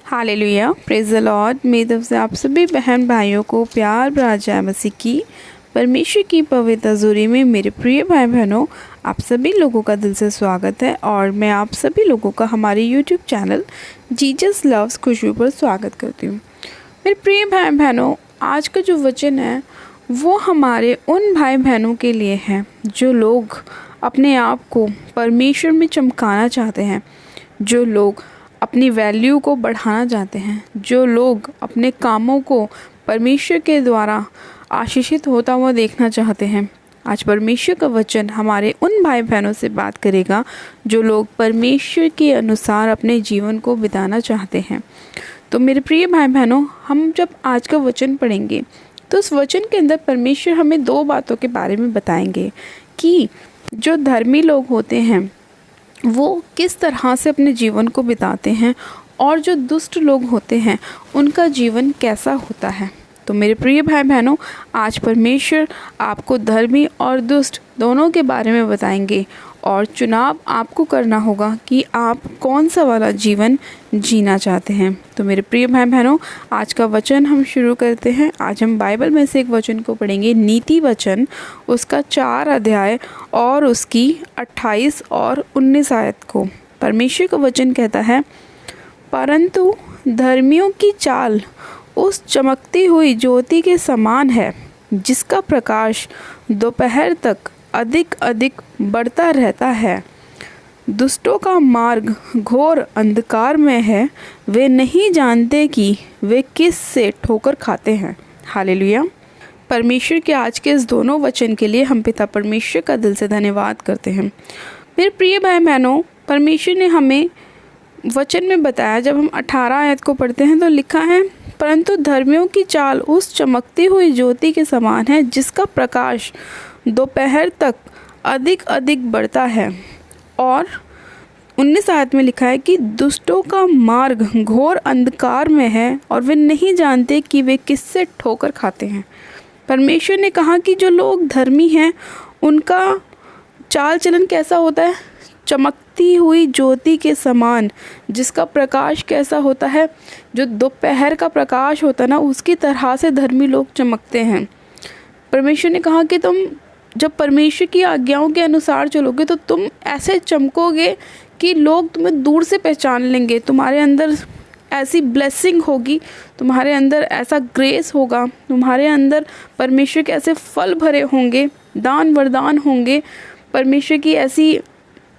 Hallelujah, praise the Lord. मेरी तरफ से आप सभी बहन भाइयों को प्यार भरा जय मसीह की। परमेश्वर की पवित्र हज़ूरी में मेरे प्रिय भाई बहनों, आप सभी लोगों का दिल से स्वागत है और मैं आप सभी लोगों का हमारे यूट्यूब चैनल जीसस लव्स खुशबू पर स्वागत करती हूँ। मेरे प्रिय भाई बहनों, आज का जो वचन है वो हमारे उन भाई बहनों के लिए है जो लोग अपने आप को परमेश्वर में चमकाना चाहते हैं, जो लोग अपनी वैल्यू को बढ़ाना चाहते हैं, जो लोग अपने कामों को परमेश्वर के द्वारा आशीषित होता हुआ देखना चाहते हैं। आज परमेश्वर का वचन हमारे उन भाई बहनों से बात करेगा जो लोग परमेश्वर के अनुसार अपने जीवन को बिताना चाहते हैं। तो मेरे प्रिय भाई बहनों, हम जब आज का वचन पढ़ेंगे तो उस वचन के अंदर परमेश्वर हमें दो बातों के बारे में बताएंगे कि जो धर्मी लोग होते हैं वो किस तरह से अपने जीवन को बिताते हैं और जो दुष्ट लोग होते हैं उनका जीवन कैसा होता है। तो मेरे प्रिय भाई बहनों, आज परमेश्वर आपको धर्मी और दुष्ट दोनों के बारे में बताएंगे और चुनाव आपको करना होगा कि आप कौन सा वाला जीवन जीना चाहते हैं। तो मेरे प्रिय भाई बहनों, आज का वचन हम शुरू करते हैं। आज हम बाइबल में से एक वचन को पढ़ेंगे, नीति वचन, उसका 4 अध्याय और उसकी 28 और 19 आयत को। परमेश्वर का वचन कहता है, परंतु धर्मियों की चाल उस चमकती हुई ज्योति के समान है जिसका प्रकाश दोपहर तक अधिक अधिक बढ़ता रहता है। दुष्टों का मार्ग घोर अंधकार में है, वे नहीं जानते कि वे किस से ठोकर खाते हैं। हालेलुया। परमेश्वर के आज के इस दोनों वचन के लिए हम पिता परमेश्वर का दिल से धन्यवाद करते हैं। मेरे प्रिय भाई बहनों, परमेश्वर ने हमें वचन में बताया, जब हम 18 आयत को पढ़ते हैं तो लिखा है, परंतु धर्मियों की चाल उस चमकती हुई ज्योति के समान है जिसका प्रकाश दोपहर तक अधिक अधिक बढ़ता है। और 19 आयत में लिखा है कि दुष्टों का मार्ग घोर अंधकार में है और वे नहीं जानते कि वे किससे ठोकर खाते हैं। परमेश्वर ने कहा कि जो लोग धर्मी हैं उनका चाल चलन कैसा होता है, चमकती हुई ज्योति के समान, जिसका प्रकाश कैसा होता है, जो दोपहर का प्रकाश होता है ना, उसकी तरह से धर्मी लोग चमकते हैं। परमेश्वर ने कहा कि तुम जब परमेश्वर की आज्ञाओं के अनुसार चलोगे तो तुम ऐसे चमकोगे कि लोग तुम्हें दूर से पहचान लेंगे। तुम्हारे अंदर ऐसी ब्लेसिंग होगी, तुम्हारे अंदर ऐसा ग्रेस होगा, तुम्हारे अंदर परमेश्वर के ऐसे फल भरे होंगे, दान वरदान होंगे, परमेश्वर की ऐसी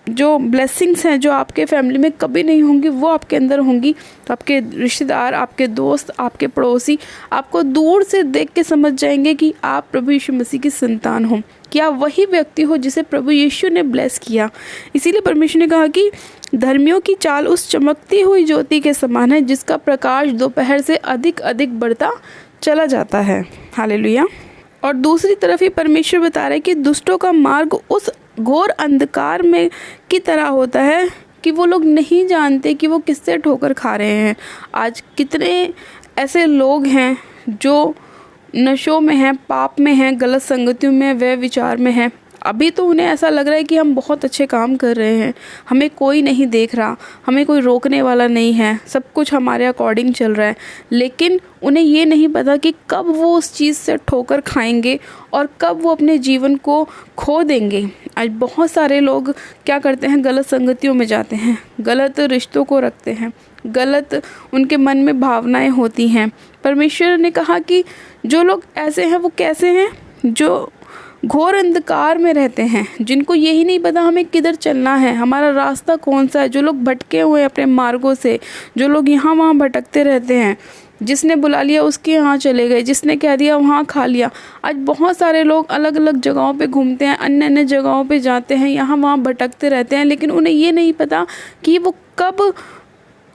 जो ब्लेसिंग्स हैं जो आपके फैमिली में कभी नहीं होंगी वो आपके अंदर होंगी। तो आपके रिश्तेदार, आपके दोस्त, आपके पड़ोसी आपको दूर से देख के समझ जाएंगे कि आप प्रभु यीशु मसीह की संतान हो, कि आप वही व्यक्ति हो जिसे प्रभु यीशु ने ब्लेस किया। इसीलिए परमेश्वर ने कहा कि धर्मियों की चाल उस चमकती हुई ज्योति के समान है जिसका प्रकाश दोपहर से अधिक अधिक बढ़ता चला जाता है। हालेलुया। और दूसरी तरफ ही परमेश्वर बता रहा है कि दुष्टों का मार्ग उस घोर अंधकार में की तरह होता है कि वो लोग नहीं जानते कि वो किससे ठोकर खा रहे हैं। आज कितने ऐसे लोग हैं जो नशों में हैं, पाप में हैं, गलत संगतियों में, व्यय विचार में हैं। अभी तो उन्हें ऐसा लग रहा है कि हम बहुत अच्छे काम कर रहे हैं, हमें कोई नहीं देख रहा, हमें कोई रोकने वाला नहीं है, सब कुछ हमारे अकॉर्डिंग चल रहा है। लेकिन उन्हें ये नहीं पता कि कब वो उस चीज़ से ठोकर खाएंगे और कब वो अपने जीवन को खो देंगे। आज बहुत सारे लोग क्या करते हैं, गलत संगतियों में जाते हैं, गलत रिश्तों को रखते हैं, गलत उनके मन में भावनाएं होती हैं। परमेश्वर ने कहा कि जो लोग ऐसे हैं वो कैसे हैं, जो घोर अंधकार में रहते हैं, जिनको यही नहीं पता हमें किधर चलना है, हमारा रास्ता कौन सा है, जो लोग भटके हुए अपने मार्गों से, जो लोग यहाँ वहाँ भटकते रहते हैं, जिसने बुला लिया उसके यहाँ चले गए, जिसने कह दिया वहाँ खा लिया। आज बहुत सारे लोग अलग अलग जगहों पे घूमते हैं, अन्य अन्य जगहों पे जाते हैं, यहाँ वहाँ भटकते रहते हैं, लेकिन उन्हें ये नहीं पता कि वो कब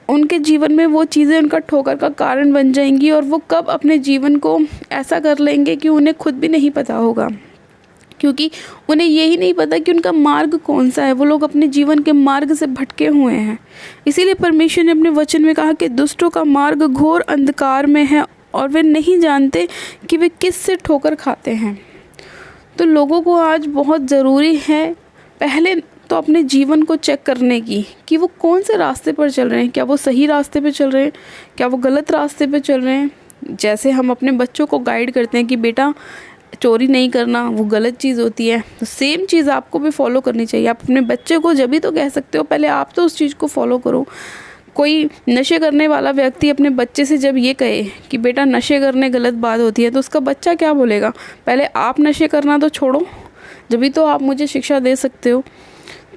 उनके जीवन में वो चीज़ें उनका ठोकर का कारण बन जाएंगी और वो कब अपने जीवन को ऐसा कर लेंगे कि उन्हें खुद भी नहीं पता होगा, क्योंकि उन्हें यही नहीं पता कि उनका मार्ग कौन सा है। वो लोग अपने जीवन के मार्ग से भटके हुए हैं। इसीलिए परमेश्वर ने अपने वचन में कहा कि दुष्टों का मार्ग घोर अंधकार में है और वे नहीं जानते कि वे किस से ठोकर खाते हैं। तो लोगों को आज बहुत ज़रूरी है, पहले तो अपने जीवन को चेक करने की कि वो कौन से रास्ते पर चल रहे हैं, क्या वो सही रास्ते पे चल रहे हैं, क्या वो गलत रास्ते पे चल रहे हैं। जैसे हम अपने बच्चों को गाइड करते हैं कि बेटा चोरी नहीं करना, वो गलत चीज़ होती है, तो सेम चीज़ आपको भी फॉलो करनी चाहिए। आप अपने बच्चे को जब भी तो कह सकते हो, पहले आप तो उस चीज़ को फॉलो करो। कोई नशे करने वाला व्यक्ति अपने बच्चे से जब ये कहे कि बेटा नशे करने गलत बात होती है, तो उसका बच्चा क्या बोलेगा, पहले आप नशे करना तो छोड़ो, जब भी तो आप मुझे शिक्षा दे सकते हो।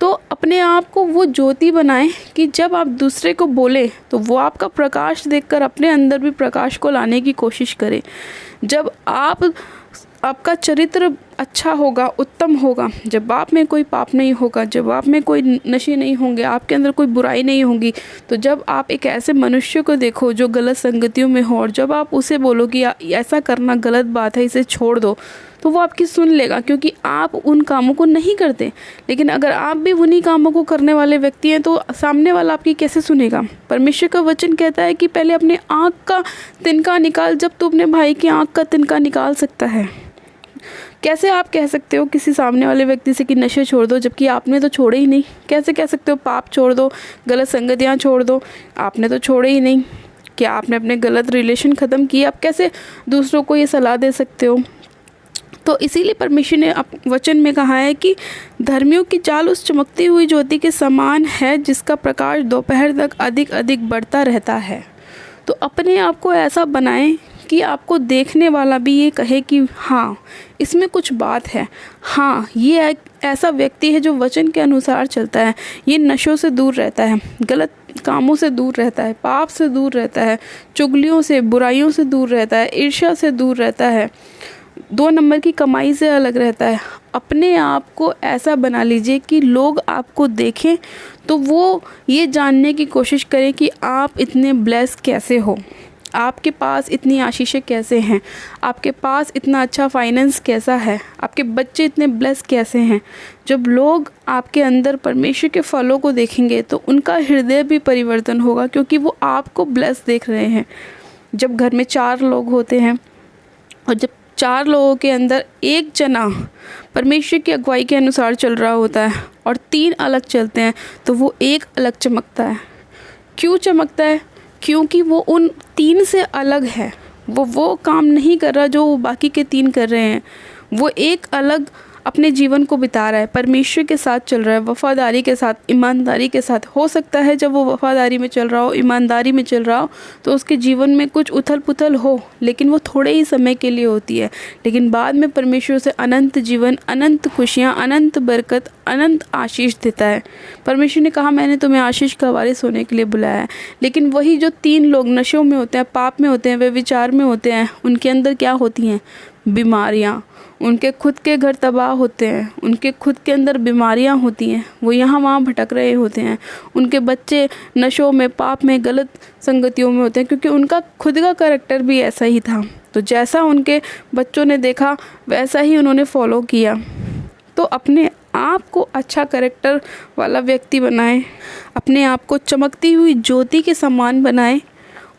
तो अपने आप को वो ज्योति बनाएं कि जब आप दूसरे को बोले तो वो आपका प्रकाश देखकर अपने अंदर भी प्रकाश को लाने की कोशिश करें। जब आपका चरित्र अच्छा होगा, उत्तम होगा, जब आप में कोई पाप नहीं होगा, जब आप में कोई नशे नहीं होंगे, आपके अंदर कोई बुराई नहीं होगी, तो जब आप एक ऐसे मनुष्य को देखो जो गलत संगतियों में हो और जब आप उसे बोलो कि ऐसा करना गलत बात है, इसे छोड़ दो, तो वो आपकी सुन लेगा, क्योंकि आप उन कामों को नहीं करते। लेकिन अगर आप भी उन्हीं कामों को करने वाले व्यक्ति हैं तो सामने वाला आपकी कैसे सुनेगा। परमेश्वर का वचन कहता है कि पहले अपने आँख का तिनका निकाल, जब तू अपने भाई की आँख का तिनका निकाल सकता है। कैसे आप कह सकते हो किसी सामने वाले व्यक्ति से कि नशे छोड़ दो, जबकि आपने तो छोड़े ही नहीं। कैसे कह सकते हो पाप छोड़ दो, गलत संगतियाँ छोड़ दो, आपने तो छोड़े ही नहीं। क्या आपने अपने गलत रिलेशन ख़त्म किए, आप कैसे दूसरों को ये सलाह दे सकते हो। तो इसीलिए परमेश्वर ने वचन में कहा है कि धर्मियों की चाल उस चमकती हुई ज्योति के समान है जिसका प्रकाश दोपहर तक अधिक अधिक बढ़ता रहता है। तो अपने आप को ऐसा बनाएं कि आपको देखने वाला भी ये कहे कि हाँ इसमें कुछ बात है, हाँ ये एक ऐसा व्यक्ति है जो वचन के अनुसार चलता है, ये नशों से दूर रहता है, गलत कामों से दूर रहता है, पाप से दूर रहता है, चुगलियों से, बुराइयों से दूर रहता है, ईर्ष्या से दूर रहता है, 2 नंबर की कमाई से अलग रहता है। अपने आप को ऐसा बना लीजिए कि लोग आपको देखें तो वो ये जानने की कोशिश करें कि आप इतने ब्लेस कैसे हो, आपके पास इतनी आशीषें कैसे हैं, आपके पास इतना अच्छा फाइनेंस कैसा है, आपके बच्चे इतने ब्लेस कैसे हैं। जब लोग आपके अंदर परमेश्वर के फलों को देखेंगे तो उनका हृदय भी परिवर्तन होगा, क्योंकि वो आपको ब्लेस देख रहे हैं। जब घर में 4 लोग होते हैं और जब 4 लोगों के अंदर एक जना परमेश्वर की अगुवाई के अनुसार चल रहा होता है और 3 अलग चलते हैं, तो वो एक अलग चमकता है। क्यों चमकता है? क्योंकि वो उन 3 से अलग है। वो काम नहीं कर रहा जो वो बाकी के 3 कर रहे हैं। वो एक अलग अपने जीवन को बिता रहा है, परमेश्वर के साथ चल रहा है, वफ़ादारी के साथ, ईमानदारी के साथ। हो सकता है जब वो वफ़ादारी में चल रहा हो, ईमानदारी में चल रहा हो, तो उसके जीवन में कुछ उथल पुथल हो, लेकिन वो थोड़े ही समय के लिए होती है। लेकिन बाद में परमेश्वर से अनंत जीवन, अनंत खुशियाँ, अनंत बरकत, अनंत आशीष देता है। परमेश्वर ने कहा मैंने तुम्हें आशीष का वारिस होने के लिए बुलाया है। लेकिन वही जो 3 लोग नशों में होते हैं, पाप में होते हैं, वे विचार में होते हैं, उनके अंदर क्या होती हैं? बीमारियाँ। उनके खुद के घर तबाह होते हैं, उनके खुद के अंदर बीमारियां होती हैं, वो यहाँ वहाँ भटक रहे होते हैं, उनके बच्चे नशों में, पाप में, गलत संगतियों में होते हैं, क्योंकि उनका खुद का कैरेक्टर भी ऐसा ही था। तो जैसा उनके बच्चों ने देखा वैसा ही उन्होंने फॉलो किया। तो अपने आप को अच्छा कैरेक्टर वाला व्यक्ति बनाएं, अपने आप को चमकती हुई ज्योति के समान बनाएं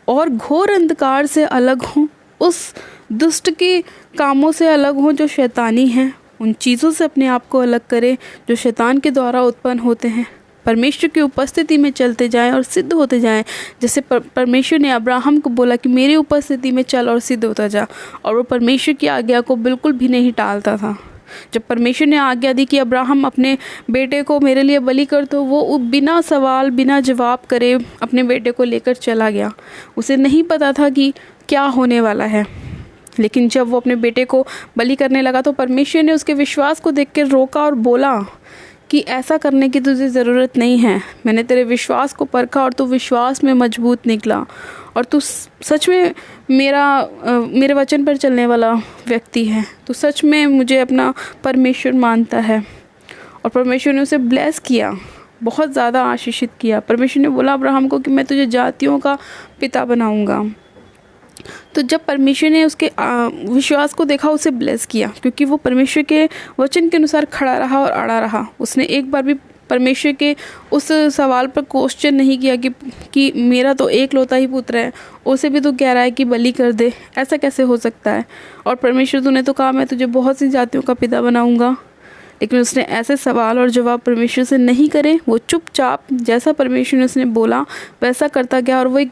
और घोर अंधकार से अलग हों, उस दुष्ट के कामों से अलग हों जो शैतानी हैं, उन चीज़ों से अपने आप को अलग करें जो शैतान के द्वारा उत्पन्न होते हैं। परमेश्वर की उपस्थिति में चलते जाएं और सिद्ध होते जाएं। जैसे परमेश्वर ने अब्राहम को बोला कि मेरी उपस्थिति में चल और सिद्ध होता जा, और वो परमेश्वर की आज्ञा को बिल्कुल भी नहीं टालता था। जब परमेश्वर ने आज्ञा दी कि अब्राहम अपने बेटे को मेरे लिए बलि कर, तो वो बिना सवाल, बिना जवाब करे अपने बेटे को लेकर चला गया। उसे नहीं पता था कि क्या होने वाला है, लेकिन जब वो अपने बेटे को बलि करने लगा तो परमेश्वर ने उसके विश्वास को देख कर रोका और बोला कि ऐसा करने की तुझे ज़रूरत नहीं है। मैंने तेरे विश्वास को परखा और तू विश्वास में मजबूत निकला, और तू सच में मेरे वचन पर चलने वाला व्यक्ति है। तू सच में मुझे अपना परमेश्वर मानता है। और परमेश्वर ने उसे ब्लेस किया, बहुत ज़्यादा आशीषित किया। परमेश्वर ने बोला अब्राहम को कि मैं तुझे जातियों का पिता बनाऊँगा। तो जब परमेश्वर ने उसके विश्वास को देखा, उसे ब्लेस किया, क्योंकि वो परमेश्वर के वचन के अनुसार खड़ा रहा और अड़ा रहा। उसने एक बार भी परमेश्वर के उस सवाल पर क्वेश्चन नहीं किया कि मेरा तो एक लौता ही पुत्र है, उसे भी तो कह रहा है कि बलि कर दे, ऐसा कैसे हो सकता है। और परमेश्वर तूने तो कहा मैं तुझे बहुत सी जातियों का पिता बनाऊंगा। लेकिन उसने ऐसे सवाल और जवाब परमेश्वर से नहीं करे। वो चुपचाप जैसा परमेश्वर ने उसने बोला वैसा करता गया, और वो एक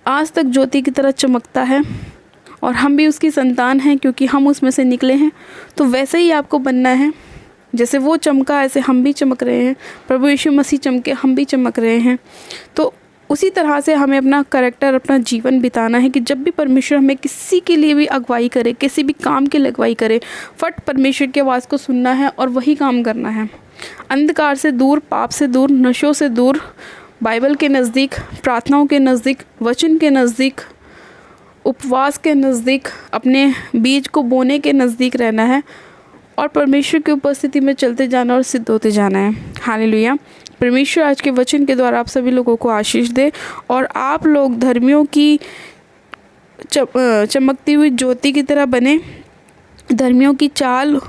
आज तक ज्योति की तरह चमकता है। और हम भी उसकी संतान हैं क्योंकि हम उसमें से निकले हैं। तो वैसे ही आपको बनना है, जैसे वो चमका ऐसे हम भी चमक रहे हैं। प्रभु यीशु मसीह चमके, हम भी चमक रहे हैं। तो उसी तरह से हमें अपना करैक्टर, अपना जीवन बिताना है कि जब भी परमेश्वर हमें किसी के लिए भी अगुवाई करे, किसी भी काम के लिए अगुवाई करे, फट परमेश्वर की आवाज़ को सुनना है और वही काम करना है। अंधकार से दूर, पाप से दूर, नशों से दूर, बाइबल के नज़दीक, प्रार्थनाओं के नज़दीक, वचन के नज़दीक, उपवास के नज़दीक, अपने बीज को बोने के नज़दीक रहना है और परमेश्वर की उपस्थिति में चलते जाना और सिद्ध होते जाना है। हालेलुया। परमेश्वर आज के वचन के द्वारा आप सभी लोगों को आशीष दे और आप लोग धर्मियों की चमकती हुई ज्योति की तरह बने। धर्मियों की चाल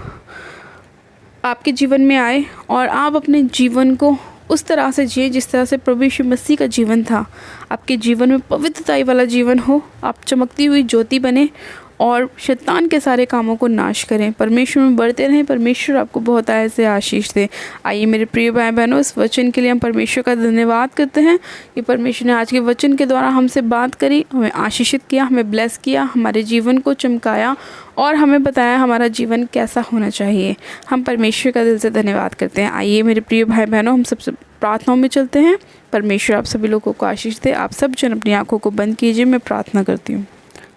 आपके जीवन में आए और आप अपने जीवन को उस तरह से जिए जिस तरह से प्रभु यीशु मसीह का जीवन था। आपके जीवन में पवित्रता वाला जीवन हो, आप चमकती हुई ज्योति बने और शैतान के सारे कामों को नाश करें। परमेश्वर में बढ़ते रहें। परमेश्वर आपको बहुत ऐसे आशीष दे। आइए मेरे प्रिय भाई बहनों, इस वचन के लिए हम परमेश्वर का धन्यवाद करते हैं कि परमेश्वर ने आज के वचन के द्वारा हमसे बात करी, हमें आशीषित किया, हमें ब्लेस किया, हमारे जीवन को चमकाया और हमें बताया हमारा जीवन कैसा होना चाहिए। हम परमेश्वर का दिल से धन्यवाद करते हैं। आइए मेरे प्रिय भाई बहनों, हम सबसे प्रार्थनाओं में चलते हैं। परमेश्वर आप सभी लोगों को आशीष दे। आप सब जन अपनी आंखों को बंद कीजिए, मैं प्रार्थना करती हूँ।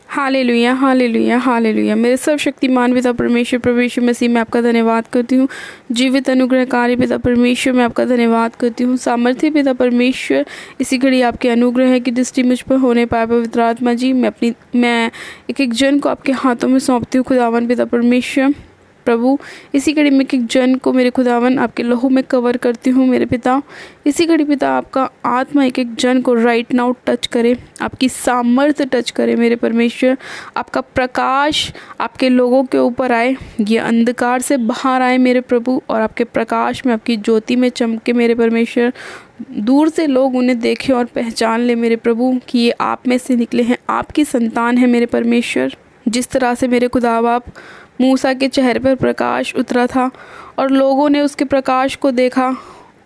Hallelujah, hallelujah, hallelujah. मेरे सर्वशक्तिमान पिता परमेश्वर, प्रभु यीशु मसीह में आपका धन्यवाद करती हूँ। जीवित अनुग्रहकारी पिता परमेश्वर, मैं आपका धन्यवाद करती हूँ। सामर्थ्य पिता परमेश्वर, इसी घड़ी आपके अनुग्रह की दृष्टि मुझ पर होने पाए। पवित्र आत्मा जी, मैं एक एक जन को आपके हाथों में सौंपती हूँ। खुदावन पिता परमेश्वर, प्रभु इसी घड़ी में एक एक जन को मेरे खुदावन आपके लहू में कवर करती हूँ। मेरे पिता, इसी घड़ी पिता आपका आत्मा एक एक जन को राइट नाउ टच करे, आपकी सामर्थ्य टच करे। मेरे परमेश्वर, आपका प्रकाश आपके लोगों के ऊपर आए, ये अंधकार से बाहर आए मेरे प्रभु, और आपके प्रकाश में, आपकी ज्योति में चमके मेरे परमेश्वर। दूर से लोग उन्हें देखें और पहचान ले मेरे प्रभु कि ये आप में से निकले हैं, आपकी संतान है मेरे परमेश्वर। जिस तरह से मेरे खुदा बाप मूसा के चेहरे पर प्रकाश उतरा था और लोगों ने उसके प्रकाश को देखा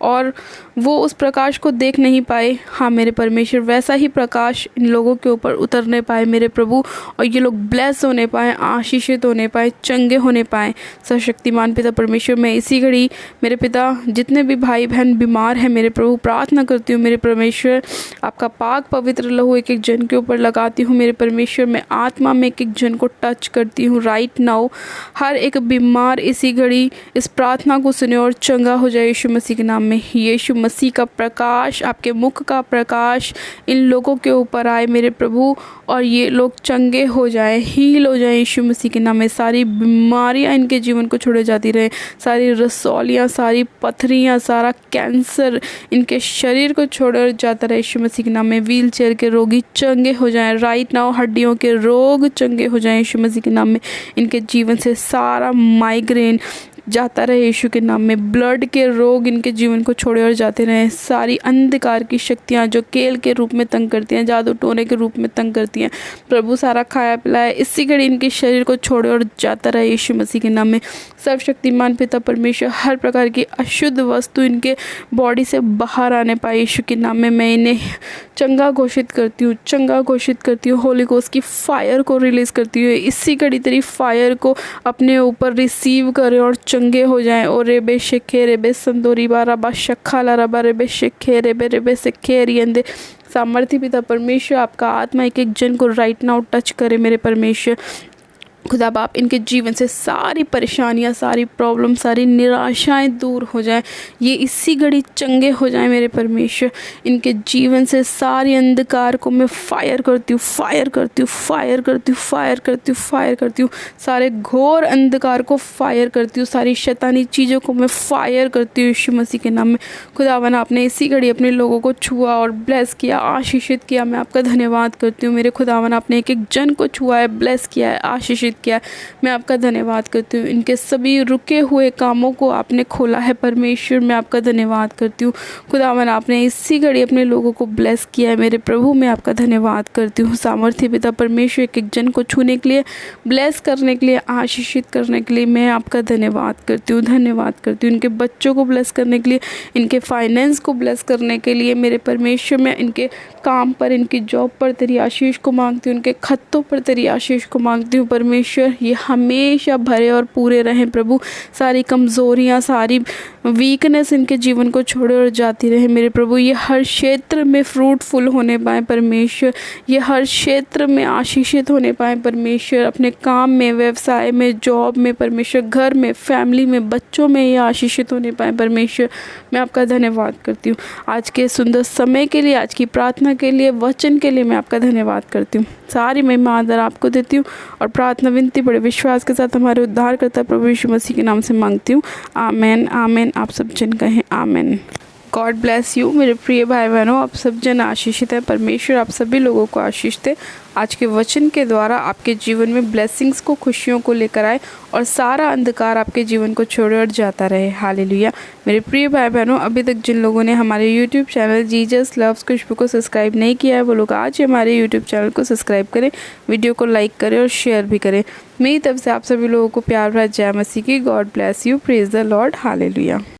और वो उस प्रकाश को देख नहीं पाए, हाँ मेरे परमेश्वर, वैसा ही प्रकाश इन लोगों के ऊपर उतरने पाए मेरे प्रभु, और ये लोग ब्लेस होने पाए, आशीषित होने पाए, चंगे होने पाए। सर्वशक्तिमान पिता परमेश्वर, मैं इसी घड़ी मेरे पिता जितने भी भाई बहन बीमार हैं मेरे प्रभु, प्रार्थना करती हूँ मेरे परमेश्वर, आपका पाक पवित्र लहू एक एक जन के ऊपर लगाती हूँ मेरे परमेश्वर। मैं आत्मा में एक एक जन को टच करती हूँ राइट नाउ। हर एक बीमार इसी घड़ी इस प्रार्थना को सुने और चंगा हो जाए यीशु मसीह के नाम में। यीशु मसीह का प्रकाश, आपके मुख का प्रकाश इन लोगों के ऊपर आए मेरे प्रभु, और ये लोग चंगे हो जाए, हील हो जाए यीशु मसीह के नाम में। सारी बीमारियां इनके जीवन को छोड़े जाती रहे, सारी रसौलियां, सारी पथरियां, सारा कैंसर इनके शरीर को छोड़ जाता रहे यीशु मसीह के नाम में। व्हील चेयर के रोगी चंगे हो जाएं राइट नाउ, हड्डियों के रोग चंगे हो जाएं यीशु मसीह के नाम में। इनके जीवन से सारा माइग्रेन जाता रहे यीशु के नाम में। ब्लड के रोग इनके जीवन को छोड़े और जाते रहे। सारी अंधकार की शक्तियाँ जो केल के रूप में तंग करती हैं, जादू टोने के रूप में तंग करती हैं, प्रभु सारा खाया पिलाया इसी घड़ी इनके शरीर को छोड़े और जाता रहे यीशु मसीह के नाम में। सर्वशक्तिमान पिता परमेश्वर, हर प्रकार की अशुद्ध वस्तु इनके बॉडी से बाहर आने पाए यीशु के नाम में। मैं इन्हें चंगा घोषित करती हूँ, चंगा घोषित करती हूँ। होली गोस्ट की फायर को रिलीज़ करती हूँ। इसी घड़ी तेरी फायर को अपने ऊपर रिसीव करें और चंगे हो जाएं। और रेबे शेखे रेबे संदोरी बाराबा शखाला रबा रेबे शेखे रेबे शेखे रियंदे। सामर्थ्य पिता परमेश्वर, आपका आत्मा एक एक जन को राइट नाउ टच करे मेरे परमेश्वर। खुदा बाप, इनके जीवन से सारी परेशानियां, सारी प्रॉब्लम, सारी निराशाएं दूर हो जाएं। ये इसी घड़ी चंगे हो जाएं मेरे परमेश्वर। इनके जीवन से सारी अंधकार को मैं फायर करती हूँ, फायर करती हूँ, फायर करती हूँ, फायर करती हूँ, फायर करती हूँ। सारे घोर अंधकार को फायर करती हूँ, सारी शैतानी चीज़ों को मैं फायर करती हूँ यीशु मसीह के नाम में। खुदावन, आपने इसी घड़ी अपने लोगों को छुआ और ब्लेस किया, आशीषित किया। मैं आपका धन्यवाद करती हूँ मेरे खुदावन। आपने एक एक जन को छुआ है, ब्लेस किया है, आशीषित किया है, मैं आपका धन्यवाद करती हूँ। इनके सभी रुके हुए कामों को आपने खोला है परमेश्वर, मैं आपका धन्यवाद करती हूँ। खुदावन आपने इसी घड़ी अपने लोगों को ब्लेस किया है मेरे प्रभु, मैं आपका धन्यवाद करती हूँ। सामर्थ्य पिता परमेश्वर एक एक जन को छूने के लिए, ब्लेस करने के लिए, आशीषित करने के लिए मैं आपका धन्यवाद करती हूँ, धन्यवाद करती हूँ। इनके बच्चों को ब्लेस करने के लिए, इनके फाइनेंस को ब्लेस करने के लिए मेरे परमेश्वर, मैं इनके काम पर, इनकी जॉब पर तेरी आशीष को मांगती हूँ, इनके खत्तों पर तेरी आशीष को मांगती हूँ परमेश्वर। ये हमेशा भरे और पूरे रहें प्रभु, सारी कमज़ोरियाँ, सारी वीकनेस इनके जीवन को छोड़े और जाती रहे मेरे प्रभु। ये हर क्षेत्र में फ्रूटफुल होने पाए परमेश्वर, ये हर क्षेत्र में आशीषित होने पाए परमेश्वर, अपने काम में, व्यवसाय में, जॉब में परमेश्वर, घर में, फैमिली में, बच्चों में ये आशीषित होने पाए परमेश्वर, मैं आपका धन्यवाद करती हूँ। आज के सुंदर समय के लिए, आज की प्रार्थना के लिए, वचन के लिए मैं आपका धन्यवाद करती हूँ। सारी महिमा आदर आपको देती हूँ और प्रार्थना विनती बड़े विश्वास के साथ हमारे उद्धारकर्ता प्रभु यीशु मसीह के नाम से मांगती हूँ, आमेन आमेन। आप सब जन कहें आमेन। गॉड ब्लेस यू मेरे प्रिय भाई बहनों, आप सब जन आशीषित हैं। परमेश्वर आप सभी लोगों को आशीष दे, आज के वचन के द्वारा आपके जीवन में ब्लेसिंग्स को, खुशियों को लेकर आए और सारा अंधकार आपके जीवन को छोड़े और जाता रहे। हालेलुया। मेरे प्रिय भाई बहनों, अभी तक जिन लोगों ने हमारे यूट्यूब चैनल जीसस लव्स खुशबू को सब्सक्राइब नहीं किया है, वो लोग आज ही हमारे यूट्यूब चैनल को सब्सक्राइब करें, वीडियो को लाइक करें और शेयर भी करें। मेरी तरफ से आप सभी लोगों को प्यार भरा जय मसीह की। God bless you, praise the Lord. Hallelujah.